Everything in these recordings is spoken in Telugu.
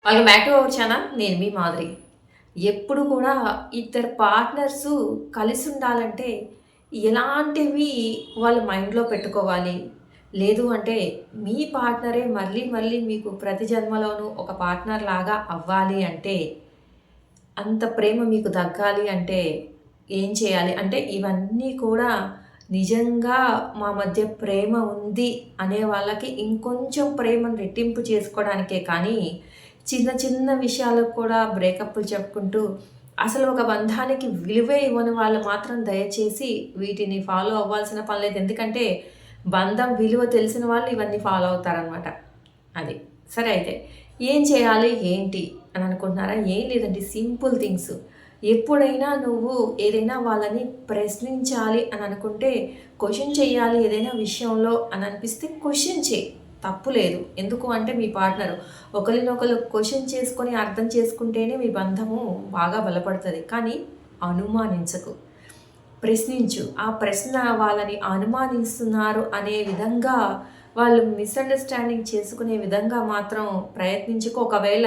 Welcome back to our channel. నేను మీ మాధురి. ఎప్పుడు కూడా ఇద్దరు పార్ట్నర్సు కలిసి ఉండాలంటే ఎలాంటివి వాళ్ళు మైండ్‌లో పెట్టుకోవాలి. లేదు అంటే మీ పార్ట్నరే మళ్ళీ మళ్ళీ మీకు ప్రతి జన్మలోనూ ఒక పార్ట్నర్ లాగా అవ్వాలి అంటే, అంత ప్రేమ మీకు దక్కాలి అంటే ఏం చేయాలి? అంటే ఇవన్నీ కూడా నిజంగా మా మధ్య ప్రేమ ఉంది అనే వాళ్ళకి ఇంకొంచెం ప్రేమను రెట్టింపు చేసుకోవడానికే కానీ, చిన్న చిన్న విషయాలకు కూడా బ్రేకప్పులు చెప్పుకుంటూ అసలు ఒక బంధానికి విలువే ఇవ్వని వాళ్ళు మాత్రం దయచేసి వీటిని ఫాలో అవ్వాల్సిన పని లేదు. ఎందుకంటే బంధం విలువ తెలిసిన వాళ్ళు ఇవన్నీ ఫాలో అవుతారనమాట. అది. సరే అయితే ఏం చేయాలి? ఏంటి? అని అనుకుంటున్నారా? ఏం లేదండి, సింపుల్ థింగ్స్. ఎప్పుడైనా నువ్వు ఏదైనా వాళ్ళని ప్రశ్నించాలి అని అనుకుంటే, క్వెషన్ చేయాలి ఏదైనా విషయంలో అని అనిపిస్తే క్వెషన్ చెయి. తప్పు లేదు. ఎందుకు అంటే మీ పార్ట్నరు ఒకరినొకరు క్వెషన్ చేసుకొని అర్థం చేసుకుంటేనే మీ బంధము బాగా బలపడుతుంది. కానీ అనుమానించకు. ప్రశ్నించు. ఆ ప్రశ్న వాళ్ళని అనుమానిస్తున్నారు అనే విధంగా, వాళ్ళు మిస్‌అండర్‌స్టాండింగ్ చేసుకునే విధంగా మాత్రం ప్రయత్నించకు. ఒకవేళ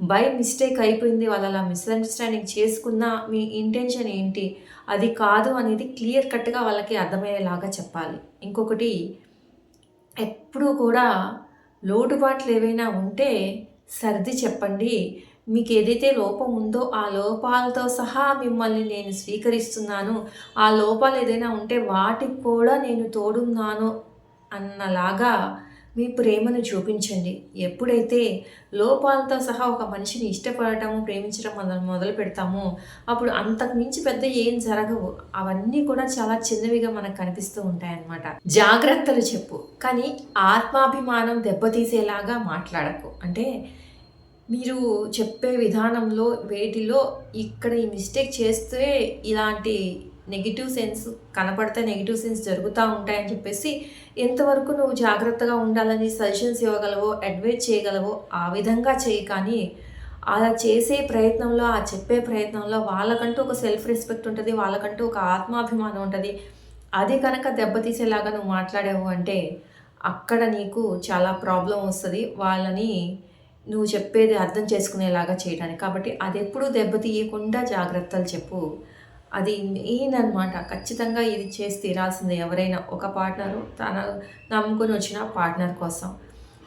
బై మిస్టేక్ అయిపోయింది, వాళ్ళు అలా మిస్‌అండర్‌స్టాండింగ్ చేసుకున్నా మీ ఇంటెన్షన్ ఏంటి? అది కాదు అనేది క్లియర్ కట్‌గా వాళ్ళకి అర్థమయ్యేలాగా చెప్పాలి. ఇంకొకటి, ఎప్పుడూ కూడా లోటుపాట్లు ఏవైనా ఉంటే సర్ది చెప్పండి. మీకేదైతే లోపం ఉందో ఆ లోపాలతో సహా మిమ్మల్ని నేను స్వీకరిస్తున్నాను. ఆ లోపాలు ఏదైనా ఉంటే వాటికి కూడా నేను తోడున్నాను అన్నలాగా మీ ప్రేమను చూపించండి. ఎప్పుడైతే లోపాలతో సహా ఒక మనిషిని ఇష్టపడటము, ప్రేమించడం మనం మొదలు పెడతామో, అప్పుడు అంతకు మించి పెద్ద ఏం జరగవు. అవన్నీ కూడా చాలా చిన్నవిగా మనకు కనిపిస్తూ ఉంటాయన్నమాట. జాగ్రత్తలు చెప్పు, కానీ ఆత్మాభిమానం దెబ్బతీసేలాగా మాట్లాడకు. అంటే మీరు చెప్పే విధానంలో వేటిలో ఇక్కడ ఈ మిస్టేక్ చేస్తే ఇలాంటి నెగెటివ్ సెన్స్ కనపడితే నెగెటివ్ సెన్స్ జరుగుతూ ఉంటాయని చెప్పేసి ఎంతవరకు నువ్వు జాగ్రత్తగా ఉండాలని సజెషన్స్ ఇవ్వగలవో, అడ్వైజ్ చేయగలవో ఆ విధంగా చేయి. కానీ అలా చేసే ప్రయత్నంలో, ఆ చెప్పే ప్రయత్నంలో వాళ్ళకంటూ ఒక సెల్ఫ్ రెస్పెక్ట్ ఉంటుంది, వాళ్ళకంటూ ఒక ఆత్మాభిమానం ఉంటుంది. అది కనుక దెబ్బతీసేలాగా నువ్వు మాట్లాడావు అంటే అక్కడ నీకు చాలా ప్రాబ్లం వస్తుంది వాళ్ళని నువ్వు చెప్పేది అర్థం చేసుకునేలాగా చేయడానికి. కాబట్టి అదెప్పుడూ దెబ్బతీయకుండా జాగ్రత్తలు చెప్పు. అది మెయిన్ అనమాట. ఖచ్చితంగా ఇది చేసి తీరాల్సిందే ఎవరైనా. ఒక పార్ట్నరు తన నమ్ముకొని వచ్చిన పార్ట్నర్ కోసం.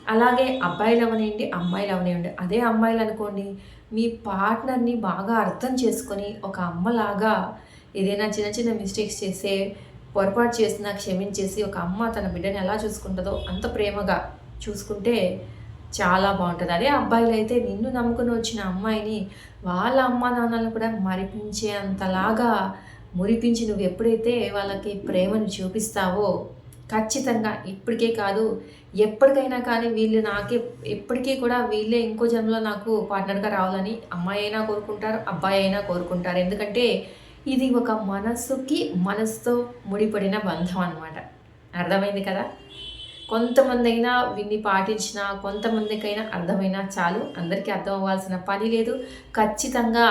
అలాగే అబ్బాయిలు అవనియండి, అమ్మాయిలు అవనివ్వండి. అదే అమ్మాయిలు అనుకోండి, మీ పార్ట్నర్‌ని బాగా అర్థం చేసుకొని ఒక అమ్మలాగా ఏదైనా చిన్న చిన్న మిస్టేక్స్ చేసే, పొరపాటు చేసినా క్షమించేసి, ఒక అమ్మ తన బిడ్డని ఎలా చూసుకుంటదో అంత ప్రేమగా చూసుకుంటే చాలా బావుంటది. అదే అబ్బాయిలైతే నిన్ను నమ్ముకొని వచ్చిన అమ్మాయిని వాళ్ళ అమ్మా నాన్నలను కూడా మరిపించే అంతలాగా మురిపించి నువ్వు ఎప్పుడైతే వాళ్ళకి ప్రేమను చూపిస్తావో, ఖచ్చితంగా ఇప్పటికే కాదు ఎప్పటికైనా కానీ వీళ్ళు నాకే ఎప్పటికీ కూడా వీళ్ళే ఇంకో జన్మలో నాకు పార్ట్నర్‌గా రావాలని అమ్మాయి అయినా కోరుకుంటారు, అబ్బాయి అయినా కోరుకుంటారు. ఎందుకంటే ఇది ఒక మనసుకి మనసుతో ముడిపడిన బంధం అనమాట. అర్థమైంది కదా! కొంతమందైనా విన్ని పాటించినా, కొంతమందికైనా అర్థమైనా చాలు. అందరికీ అర్థం అవ్వాల్సిన పని లేదు. ఖచ్చితంగా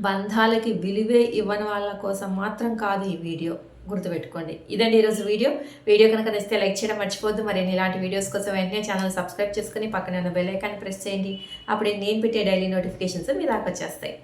బంధాలకి విలువే ఇవ్వని వాళ్ళ కోసం మాత్రం కాదు ఈ వీడియో. గుర్తుపెట్టుకోండి. ఇదండి ఈరోజు వీడియో. వీడియో కనుక నచ్చితే లైక్ చేయడం మర్చిపోవద్దు. మరిన్ని ఇలాంటి వీడియోస్ కోసం వెంటనే ఛానల్ సబ్స్క్రైబ్ చేసుకొని పక్కనే ఉన్న బెల్ ఐకాన్ ప్రెస్ చేయండి. అప్పుడే నేను పెట్టే డైలీ నోటిఫికేషన్స్ మీ దాకా వచ్చేస్తాయి.